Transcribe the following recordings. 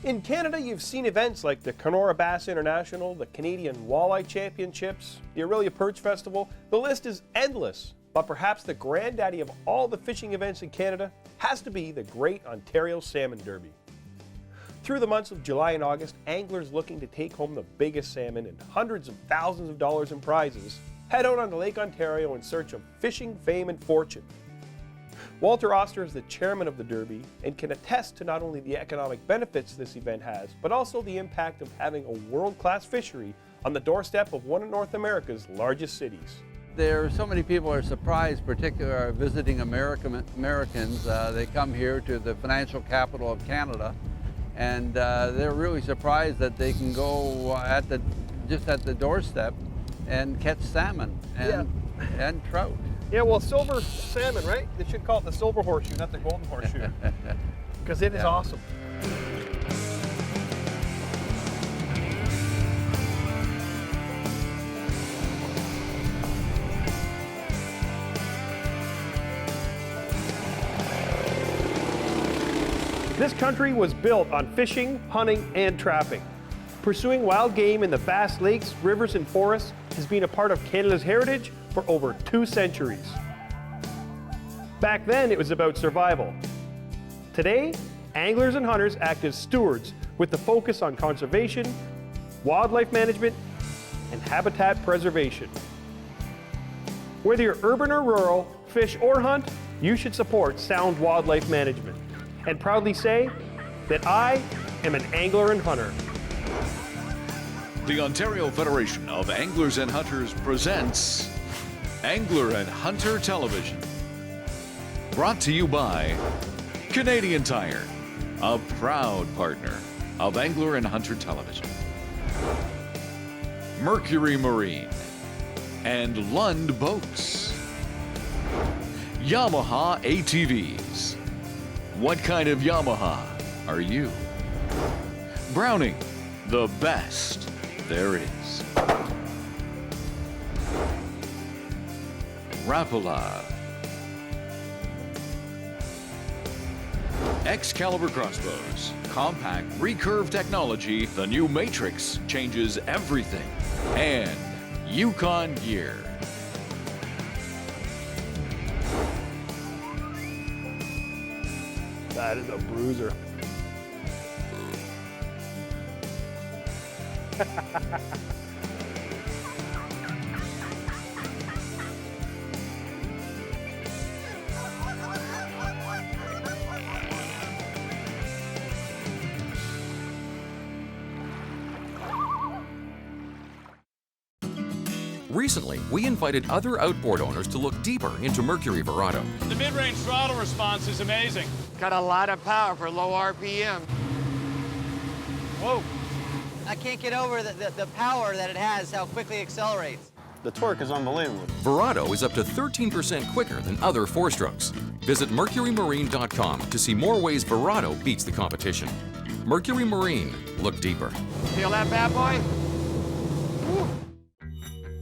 In Canada, you've seen events like the Kenora Bass International, the Canadian Walleye Championships, the Aurelia Perch Festival. The list is endless, but perhaps the granddaddy of all the fishing events in Canada has to be the Great Ontario Salmon Derby. Through the months of July and August, anglers looking to take home the biggest salmon and hundreds of thousands of dollars in prizes head out onto Lake Ontario in search of fishing fame and fortune. Walter Oster is the chairman of the Derby and can attest to not only the economic benefits this event has, but also the impact of having a world-class fishery on the doorstep of one of North America's largest cities. There are so many people are surprised, particularly visiting Americans. They come here to the financial capital of Canada, and they're really surprised that they can go just at the doorstep and catch salmon and trout. Yeah, well, silver salmon, right? They should call it the silver horseshoe, not the golden horseshoe, because it is awesome. This country was built on fishing, hunting, and trapping. Pursuing wild game in the vast lakes, rivers, and forests has been a part of Canada's heritage for over 2 centuries. Back then, it was about survival. Today, anglers and hunters act as stewards with the focus on conservation, wildlife management, and habitat preservation. Whether you're urban or rural, fish or hunt, you should support sound wildlife management and proudly say that I am an angler and hunter. The Ontario Federation of Anglers and Hunters presents Angler and Hunter Television. Brought to you by Canadian Tire, a proud partner of Angler and Hunter Television. Mercury Marine and Lund Boats. Yamaha ATVs. What kind of Yamaha are you? Browning, the best there is. Rapala. Excalibur crossbows. Compact recurve technology. The new Matrix changes everything. And Yukon gear. That is a bruiser. Recently, we invited other outboard owners to look deeper into Mercury Verado. The mid-range throttle response is amazing. Got a lot of power for low RPM. Whoa. I can't get over the power that it has, how quickly it accelerates. The torque is unbelievable. Verado is up to 13% quicker than other four-strokes. Visit mercurymarine.com to see more ways Verado beats the competition. Mercury Marine. Look deeper. Feel that bad boy? Woo.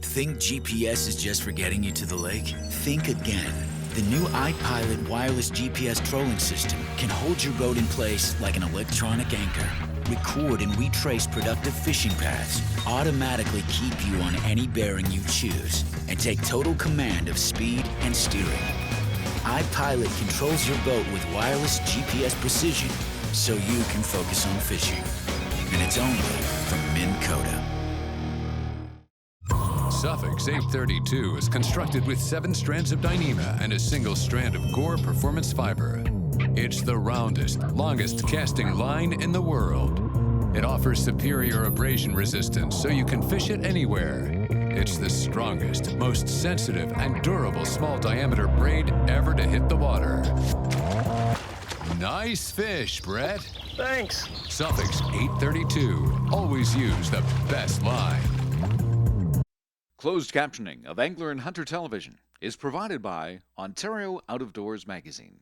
Think GPS is just for getting you to the lake? Think again. The new iPilot wireless GPS trolling system can hold your boat in place like an electronic anchor. Record and retrace productive fishing paths, automatically keep you on any bearing you choose, and take total command of speed and steering. iPilot controls your boat with wireless GPS precision so you can focus on fishing. And it's only from Minn Kota. Suffix 832 is constructed with 7 strands of Dyneema and a single strand of Gore Performance Fiber. It's the roundest, longest casting line in the world. It offers superior abrasion resistance so you can fish it anywhere. It's the strongest, most sensitive, and durable small diameter braid ever to hit the water. Nice fish, Brett. Thanks. Suffix 832. Always use the best line. Closed captioning of Angler and Hunter Television is provided by Ontario Out of Doors Magazine.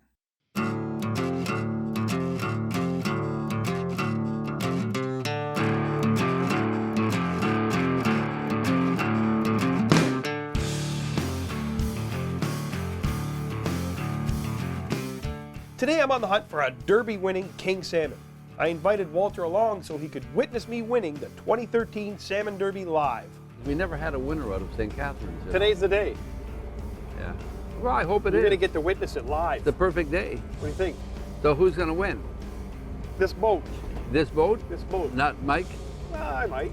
Today I'm on the hunt for a Derby-winning king salmon. I invited Walter along so he could witness me winning the 2013 Salmon Derby live. We never had a winner out of St. Catharines. Today's the day. Yeah. Well, I hope it You're is. going to get to witness it live. The perfect day. What do you think? So who's going to win? This boat. This boat? This boat. Not Mike? I might.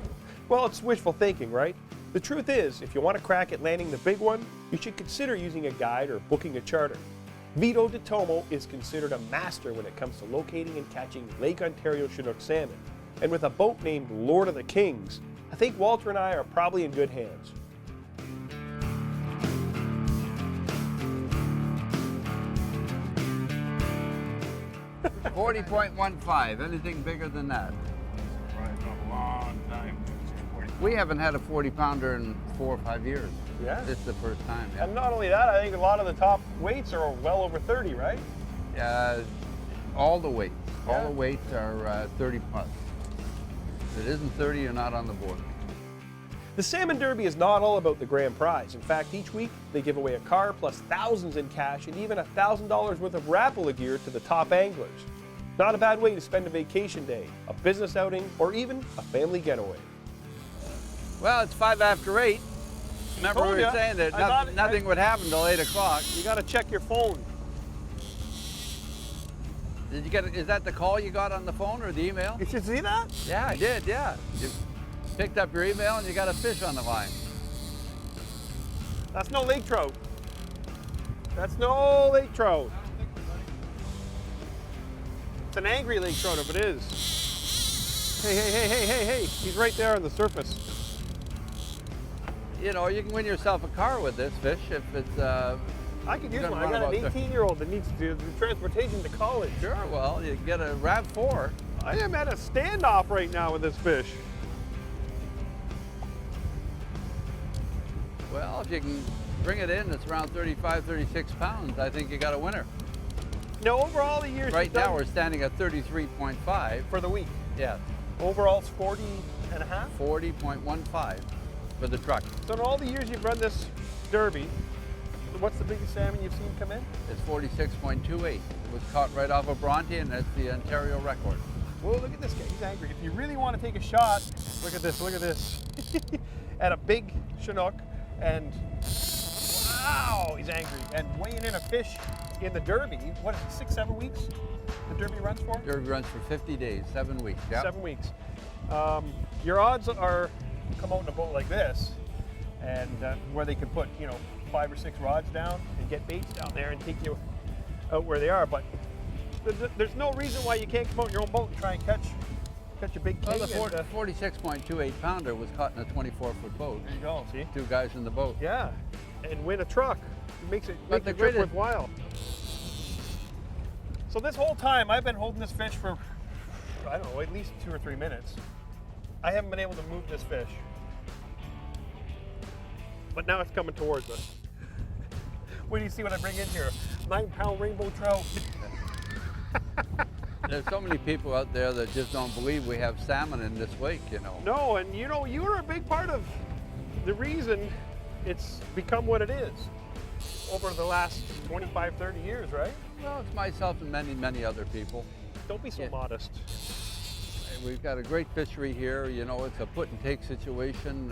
Well, it's wishful thinking, right? The truth is, if you want to crack at landing the big one, you should consider using a guide or booking a charter. Vito de Tomo is considered a master when it comes to locating and catching Lake Ontario Chinook salmon. And with a boat named Lord of the Kings, I think Walter and I are probably in good hands. $40.15. Anything bigger than that? A long time. We haven't had a 40-pounder in 4 or 5 years. Yeah? This is the first time. Yeah. And not only that, I think a lot of the top weights are well over 30, right? All the weights. Yeah. All the weights are 30 plus. If it isn't 30, you're not on the board. The Salmon Derby is not all about the grand prize. In fact, each week they give away a car plus thousands in cash and even $1,000 worth of raffle gear to the top anglers. Not a bad way to spend a vacation day, a business outing, or even a family getaway. Well, it's 5 after 8. Remember we were saying that nothing would happen till 8 o'clock. You got to check your phone. Did you get? Is that the call you got on the phone or the email? Did you see that? Yeah, I did. Yeah, you picked up your email and you got a fish on the line. That's no lake trout. That's no lake trout. It's an angry lake trout if it is. Hey. He's right there on the surface. You know, you can win yourself a car with this fish if it's. I could use gonna one. I run got an about 18-year-old that needs to do transportation to college. Sure, well, you can get a RAV4. I am at a standoff right now with this fish. Well, if you can bring it in, it's around 35, 36 pounds. I think you got a winner. Now, over all the years Right you've now, done we're standing at 33.5. for the week. Yeah, Overall, it's 40 and a half. 40.15 for the truck. So in all the years you've run this derby, what's the biggest salmon you've seen come in? It's 46.28. It was caught right off of Bronte, and that's the Ontario record. Whoa, look at this guy. He's angry. If you really want to take a shot, look at this, at a big Chinook, and wow, he's angry. And weighing in a fish in the Derby, what is it, 6, 7 weeks the Derby runs for? Derby runs for 50 days, 7 weeks. Yeah. 7 weeks. Your odds are come out in a boat like this, and where they can put, 5 or 6 rods down and get baits down there and take you out where they are. But there's no reason why you can't come out in your own boat and try and catch a big king. Well, the 46.28 pounder was caught in a 24-foot boat. There you go, see? 2 guys in the boat. Yeah, and win a truck. It makes But the the trip greatest- worthwhile. So this whole time, I've been holding this fish for, I don't know, at least 2 or 3 minutes. I haven't been able to move this fish. But now it's coming towards us. What do you see when I bring in here? 9-pound rainbow trout. There's so many people out there that just don't believe we have salmon in this lake, No, and you're a big part of the reason it's become what it is over the last 25, 30 years, right? Well, it's myself and many, many other people. Don't be so Yeah. modest. And we've got a great fishery here. It's a put and take situation.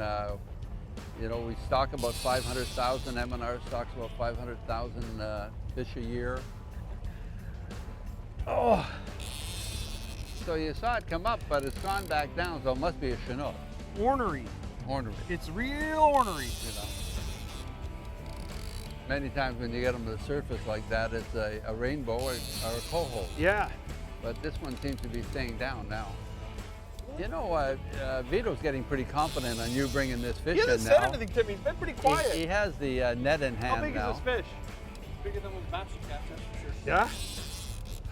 We stock about 500,000. M&R stocks about 500,000 fish a year. Oh, So you saw it come up, but it's gone back down, so it must be a Chinook. ornery. Ornery, It's real ornery. Many times when you get them to the surface like that, it's a rainbow or a coho. Yeah. But this one seems to be staying down now. Vito's getting pretty confident on you bringing this fish He in hasn't now. said anything to me. He's been pretty quiet. He has the net in hand How big now. is this fish? Bigger than those bass you catch, that's for sure.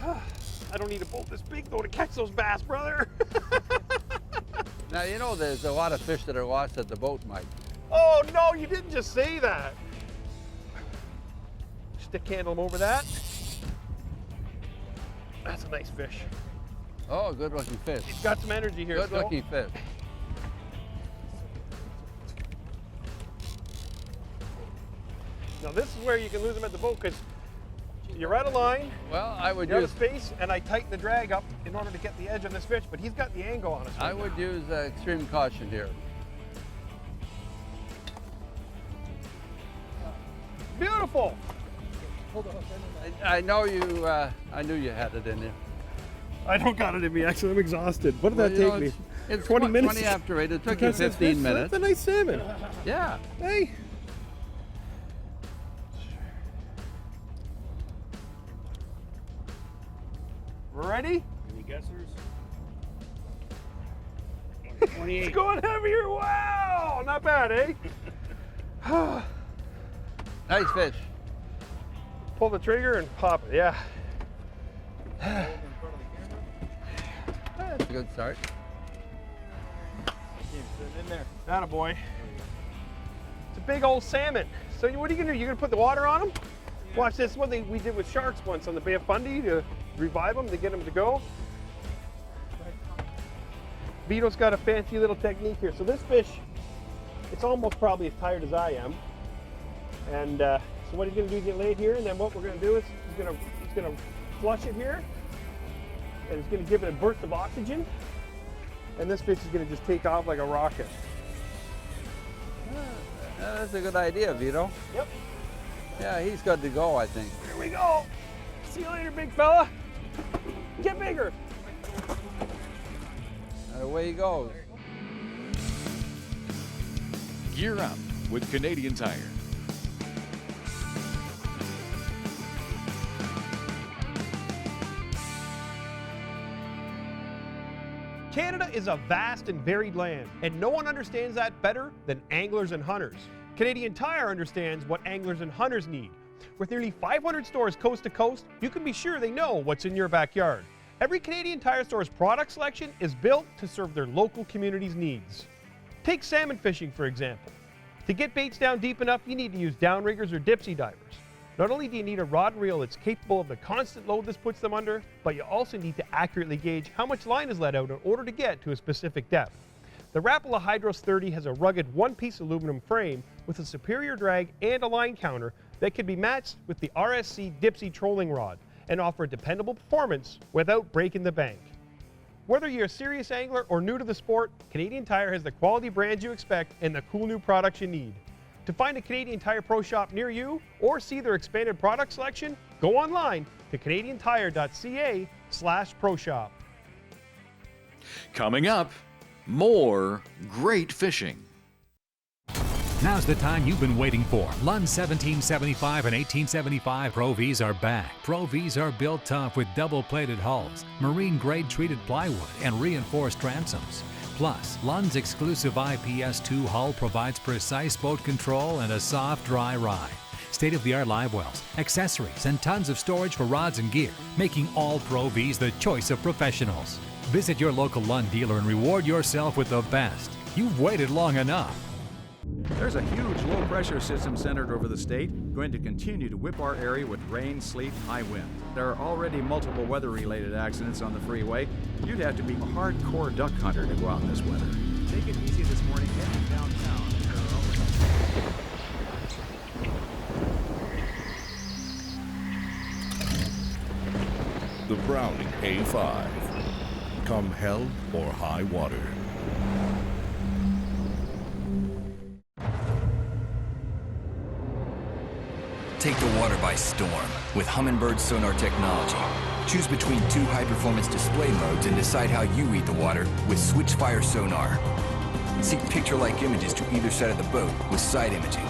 Yeah? I don't need a boat this big, though, to catch those bass, brother. Now, there's a lot of fish that are lost at the boat, Mike. Oh, no, you didn't just say that. Stick handle him over that. That's a nice fish. Oh, good looking fish. He's got some energy here. Good looking fish. Now, this is where you can lose him at the boat because You're out of line. Well, I would You're out use of space, and I tighten the drag up in order to get the edge on this fish, but he's got the angle on us. I would use extreme caution here. Beautiful. I know you. I knew you had it in you. I don't got it in me, actually. I'm exhausted. What did Well, that you take know, me? It's 20 minutes? 20 after 8. It took you 15 minutes. That's a nice salmon. Yeah. Hey. Ready? Any guessers? It's 28. going heavier. Wow. Not bad, eh? Nice fish. Pull the trigger and pop it. Yeah. That's a good start. Sitting in there. Attaboy. It's a big old salmon. So what are you gonna do? You're gonna put the water on them? Watch this. What we did with sharks once on the Bay of Fundy to revive them, to get them to go. Vito's got a fancy little technique here. So this fish, it's almost probably as tired as I am. And so what he's gonna do is get laid here, and then what we're gonna do is he's gonna flush it here, and it's gonna give it a burst of oxygen, and this fish is gonna just take off like a rocket. That's a good idea, Vito. Yep. Yeah, he's good to go, I think. Here we go. See you later, big fella. Get bigger. Away he goes. Gear up with Canadian Tire. Canada is a vast and varied land, and no one understands that better than anglers and hunters. Canadian Tire understands what anglers and hunters need. With nearly 500 stores coast to coast, you can be sure they know what's in your backyard. Every Canadian Tire store's product selection is built to serve their local community's needs. Take salmon fishing, for example. To get baits down deep enough, you need to use downriggers or dipsy divers. Not only do you need a rod and reel that's capable of the constant load this puts them under, but you also need to accurately gauge how much line is let out in order to get to a specific depth. The Rapala Hydros 30 has a rugged one-piece aluminum frame with a superior drag and a line counter that can be matched with the RSC Dipsy trolling rod and offer dependable performance without breaking the bank. Whether you're a serious angler or new to the sport, Canadian Tire has the quality brands you expect and the cool new products you need. To find a Canadian Tire Pro Shop near you or see their expanded product selection, go online to canadiantire.ca/pro shop. Coming up, more great fishing. Now's the time you've been waiting for. Lund's 1775 and 1875 Pro Vs are back. Pro Vs are built tough with double-plated hulls, marine-grade treated plywood, and reinforced transoms. Plus, Lund's exclusive IPS2 hull provides precise boat control and a soft, dry ride. State-of-the-art live wells, accessories, and tons of storage for rods and gear, making all Pro Vs the choice of professionals. Visit your local Lund dealer and reward yourself with the best. You've waited long enough. There's a huge low-pressure system centered over the state, going to continue to whip our area with rain, sleet, high wind. There are already multiple weather-related accidents on the freeway. You'd have to be a hardcore duck hunter to go out in this weather. Take it easy this morning heading downtown. The Browning A5. Come hell or high water. Take the water by storm with Humminbird sonar technology. Choose between 2 high-performance display modes and decide how you read the water with Switchfire sonar. Seek picture-like images to either side of the boat with side imaging.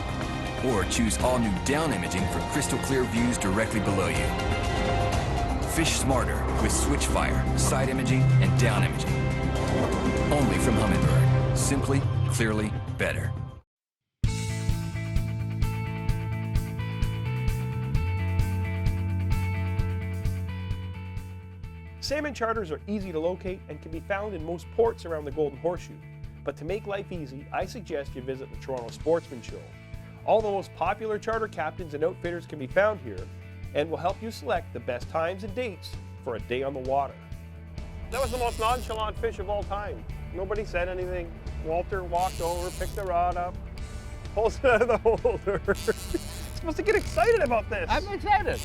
Or choose all-new down imaging for crystal-clear views directly below you. Fish smarter with Switchfire, side imaging, and down imaging. Only from Humminbird. Simply, clearly, better. Salmon charters are easy to locate and can be found in most ports around the Golden Horseshoe. But to make life easy, I suggest you visit the Toronto Sportsman Show. All the most popular charter captains and outfitters can be found here and will help you select the best times and dates for a day on the water. That was the most nonchalant fish of all time. Nobody said anything. Walter walked over, picked the rod up, pulls it out of the holder. You're supposed to get excited about this. I'm excited.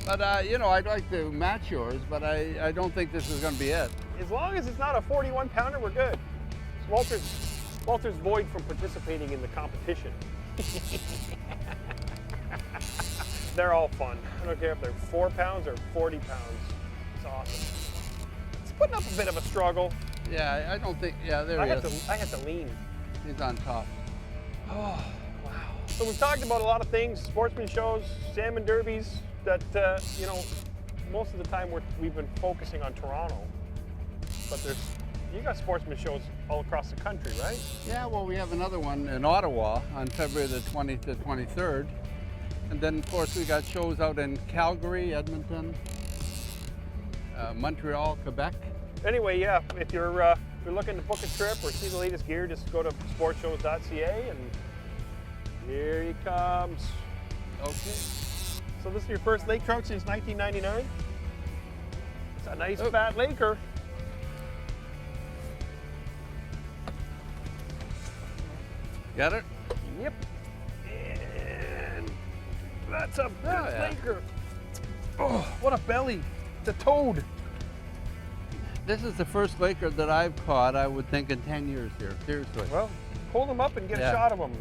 But, you know, I'd like to match yours, but I don't think this is going to be it. As long as it's not a 41-pounder, we're good. Walter's void from participating in the competition. They're all fun. I don't care if they're 4 pounds or 40 pounds. It's awesome. It's putting up a bit of a struggle. Yeah, I don't think, yeah, there he is. I had to lean. He's on top. Oh, wow. So we've talked about a lot of things, sportsman shows, salmon derbies, that, you know, most of the time we've been focusing on Toronto, but you got sportsman shows all across the country, right? Yeah, well, we have another one in Ottawa on February the 20th to 23rd. And then, of course, we got shows out in Calgary, Edmonton, Montreal, Quebec. Anyway, yeah, if you're looking to book a trip or see the latest gear, just go to sportshows.ca, and here he comes. Okay. So this is your first lake trout since 1999? It's a nice fat laker. Got it? Yep. And that's a big laker. Oh, what a belly. It's a toad. This is the first laker that I've caught, I would think, in 10 years here, seriously. Well, hold him up and get a shot of him.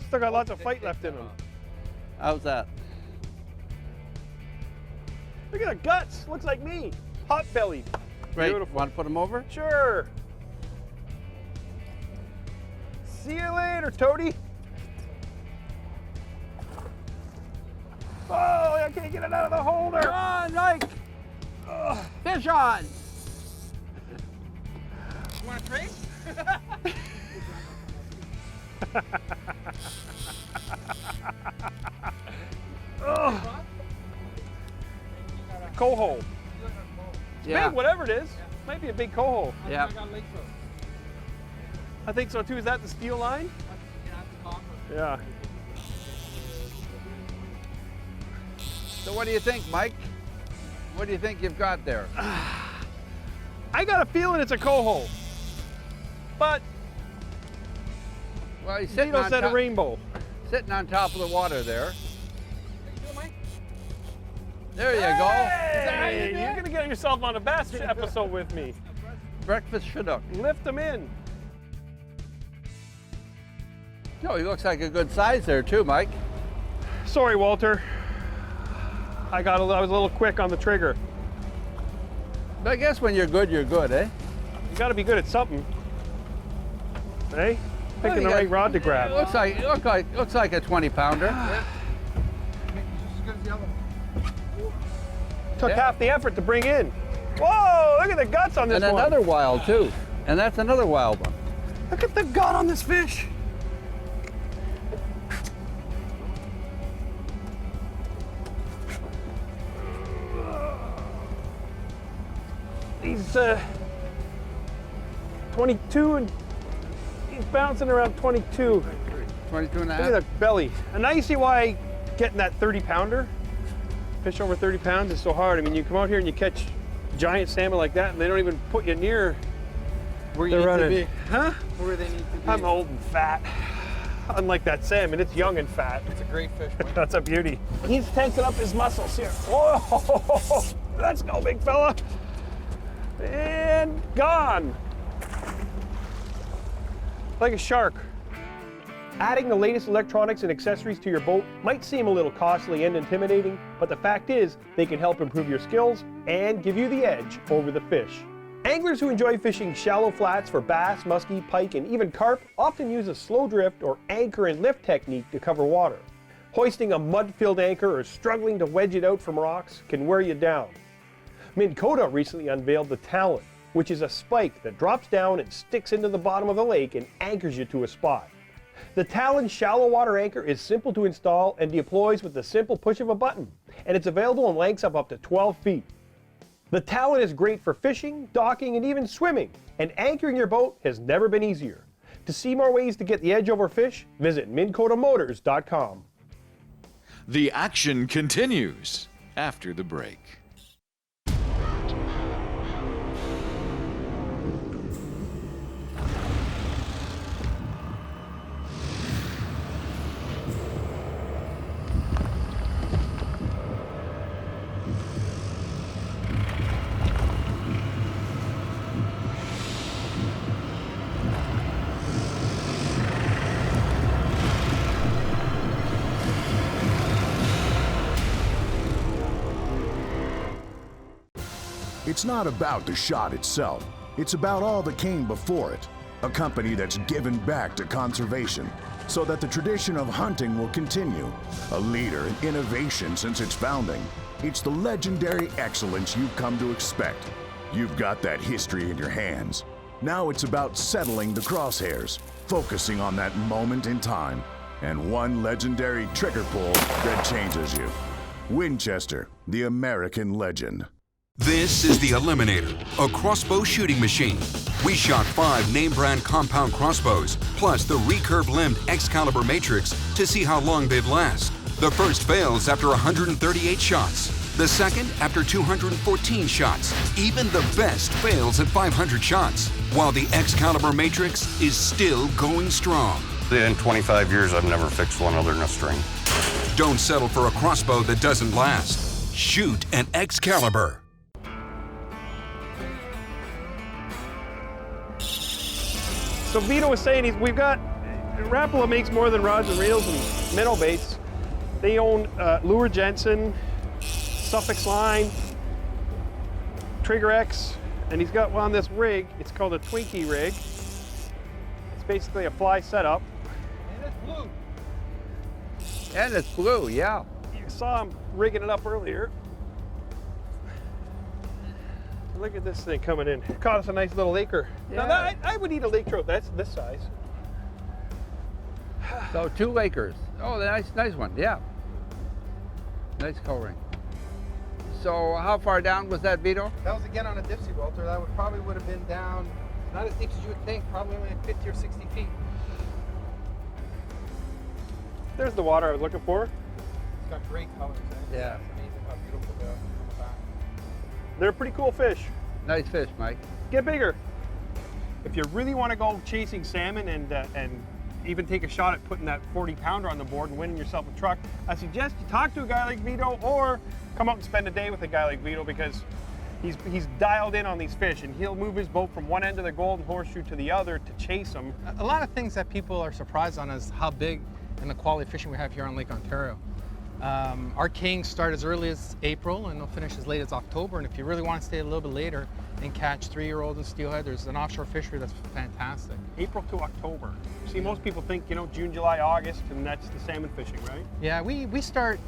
Still got lots of fight left in him. How's that? Look at the guts. Looks like me. Hot bellied. Great. Beautiful. Want to put him over? Sure. See you later, Toady. Oh, I can't get it out of the holder. Come on, Mike. Fish on. You want a trade? Coho. It's Yeah. big, whatever it is. Might be a big coho. Yeah. I think so too. Is that the steel line? Yeah. So what do you think, Mike? What do you think you've got there? I got a feeling it's a coho. But Well, he's sitting Vito on said a top, rainbow. sitting on top of the water there. There you Hey, you're gonna get yourself on a bass episode with me. go. Breakfast Chinook. Lift them in. No, he looks like a good size there too, Mike. Sorry, Walter. I was a little quick on the trigger. But I guess when you're good, eh? You got to be good at something. Hey, picking the right rod to grab. Looks like a 20-pounder. Took half the effort to bring in. Whoa! Look at the guts on this And one. another wild too. And that's another wild one. Look at the gut on this fish. He's 22 and he's bouncing around 22. 22 and a Look half. at the belly. And now you see why getting that 30-pounder, fish over 30 pounds is so hard. I mean, you come out here and you catch giant salmon like that and they don't even put you near Where you they're need running. to be. Huh? Where they need to be. I'm old and fat. Unlike that salmon, it's young and fat. It's a great fish, Mike. That's a beauty. He's tensing up his muscles here. Whoa, let's go, big fella. And gone. Like a shark. Adding the latest electronics and accessories to your boat might seem a little costly and intimidating, but the fact is they can help improve your skills and give you the edge over the fish. Anglers who enjoy fishing shallow flats for bass, muskie, pike, and even carp often use a slow drift or anchor and lift technique to cover water. Hoisting a mud-filled anchor or struggling to wedge it out from rocks can wear you down. Minn Kota recently unveiled the Talon, which is a spike that drops down and sticks into the bottom of the lake and anchors you to a spot. The Talon shallow water anchor is simple to install and deploys with the simple push of a button, and it's available in lengths of up to 12 feet. The Talon is great for fishing, docking, and even swimming, and anchoring your boat has never been easier. To see more ways to get the edge over fish, visit MinnKotaMotors.com. The action continues after the break. It's not about the shot itself. It's about all that came before it. A company that's given back to conservation so that the tradition of hunting will continue. A leader in innovation since its founding. It's the legendary excellence you've come to expect. You've got that history in your hands. Now it's about settling the crosshairs, focusing on that moment in time, and one legendary trigger pull that changes you. Winchester, the American legend. This is the Eliminator, a crossbow shooting machine. We shot 5 name-brand compound crossbows, plus the recurve-limbed Excalibur Matrix to see how long they'd last. The first fails after 138 shots. The second after 214 shots. Even the best fails at 500 shots, while the Excalibur Matrix is still going strong. In 25 years, I've never fixed one other than a string. Don't settle for a crossbow that doesn't last. Shoot an Excalibur. So Vito was saying we've got, Rapala makes more than rods and reels and minnow baits. They own Lure Jensen, Suffix Line, Trigger X, and he's got one on this rig. It's called a Twinkie rig. It's basically a fly setup. And it's blue. And it's blue, yeah. You saw him rigging it up earlier. Look at this thing coming in. Caught us a nice little acre. Yeah. Now I would eat a lake trout. That's this size. So 2 acres. Oh, nice one, yeah. Nice coloring. So how far down was that, Vito? That was again on a dipsy welter. That probably would have been down, not as deep as you would think, probably only 50 or 60 feet. There's the water I was looking for. It's got great colors. Yeah. It's amazing how beautiful they are on the back. They're pretty cool fish. Nice fish, Mike. Get bigger. If you really want to go chasing salmon and even take a shot at putting that 40-pounder on the board and winning yourself a truck, I suggest you talk to a guy like Vito or come out and spend a day with a guy like Vito, because he's dialed in on these fish, and he'll move his boat from one end of the Golden Horseshoe to the other to chase them. A lot of things that people are surprised on is how big and the quality of fishing we have here on Lake Ontario. Our kings start as early as April and they'll finish as late as October. And if you really want to stay a little bit later and catch 3-year-olds and steelhead, there's an offshore fishery that's fantastic. April to October. See, most people think, June, July, August, and that's the salmon fishing, right? Yeah, we start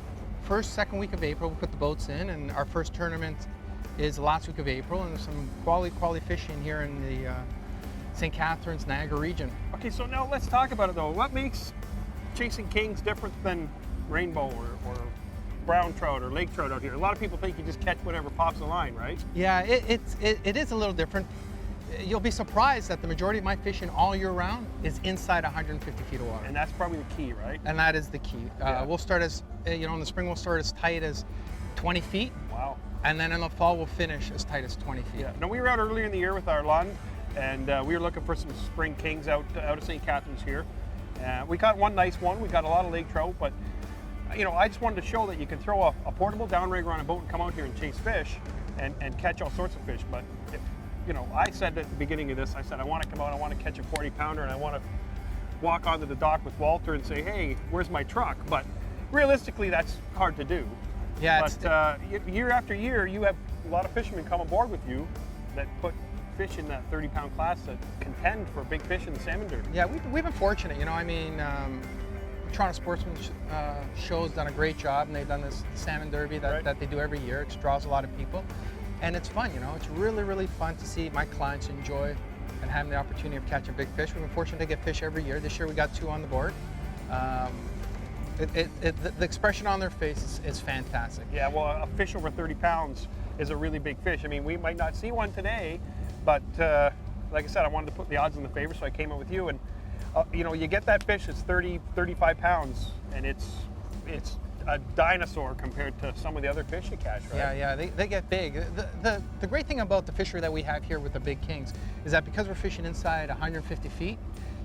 first, second week of April. We put the boats in, and our first tournament is the last week of April, and there's some quality fishing here in the St. Catharines, Niagara region. Okay, so now let's talk about it though. What makes chasing kings different than rainbow or brown trout or lake trout out here? A lot of people think you just catch whatever pops the line, right? Yeah, it is a little different. You'll be surprised that the majority of my fishing all year round is inside 150 feet of water. And that's probably the key, right? And that is the key. Yeah. We'll start as, in the spring we'll start as tight as 20 feet. Wow. And then in the fall we'll finish as tight as 20 feet. Yeah. Now we were out earlier in the year with our Lund, and we were looking for some spring kings out of St. Catharines here. We got one nice one. We got a lot of lake trout, but I just wanted to show that you can throw a portable downrigger on a boat and come out here and chase fish and catch all sorts of fish. But if, I said at the beginning of this, I said I want to come out, I want to catch a 40-pounder, and I want to walk onto the dock with Walter and say, hey, where's my truck? But realistically, that's hard to do. Yeah. But year after year, you have a lot of fishermen come aboard with you that put fish in that 30-pound class that contend for big fish in the Salmon Derby. Yeah, we've been fortunate. Toronto Sportsman Show's done a great job, and they've done this Salmon Derby that they do every year. It draws a lot of people, and it's fun. It's really, really fun to see my clients enjoy and having the opportunity of catching big fish. We've been fortunate to get fish every year. This year we got 2 on the board. The expression on their face is fantastic. Yeah, well, a fish over 30 pounds is a really big fish. I mean, we might not see one today, but like I said, I wanted to put the odds in the favor, so I came up with you. And you get that fish that's 30, 35 pounds, and it's a dinosaur compared to some of the other fish you catch, right? Yeah, they get big. The great thing about the fishery that we have here with the big kings is that because we're fishing inside 150 feet,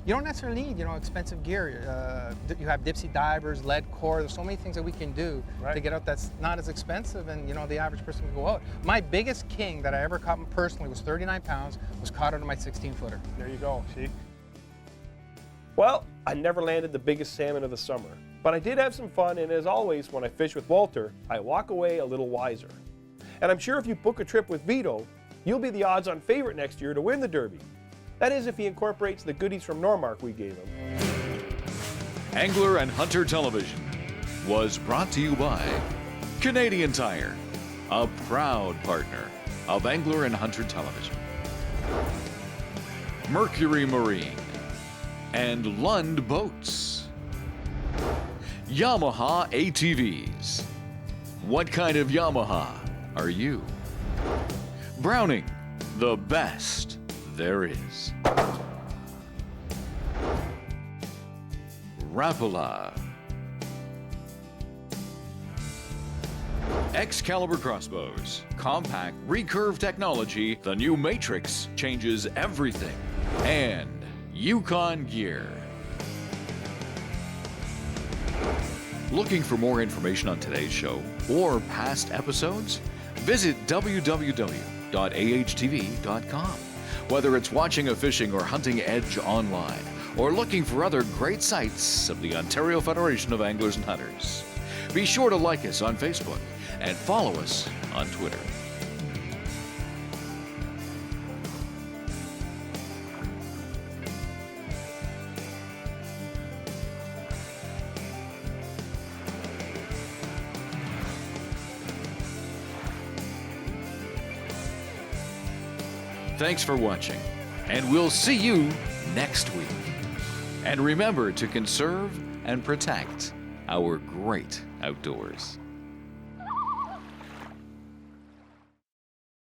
you don't necessarily need, expensive gear. You have dipsy divers, lead core. There's so many things that we can do to get out that's not as expensive, and the average person can go out. My biggest king that I ever caught personally was 39 pounds. Was caught out of my 16-footer. There you go. See. Well, I never landed the biggest salmon of the summer, but I did have some fun, and as always, when I fish with Walter, I walk away a little wiser. And I'm sure if you book a trip with Vito, you'll be the odds-on favorite next year to win the Derby. That is if he incorporates the goodies from Normark we gave him. Angler and Hunter Television was brought to you by Canadian Tire, a proud partner of Angler and Hunter Television, Mercury Marine, and Lund Boats, Yamaha ATVs. What kind of Yamaha are you? Browning, the best there is. Rapala. Excalibur Crossbows. Compact, recurve technology. The new Matrix changes everything. And Yukon Gear. Looking for more information on today's show or past episodes? Visit www.ahtv.com. Whether it's watching a fishing or hunting edge online, or looking for other great sites of the Ontario Federation of Anglers and Hunters. Be sure to like us on Facebook and follow us on Twitter. Thanks for watching, and we'll see you next week. And remember to conserve and protect our great outdoors.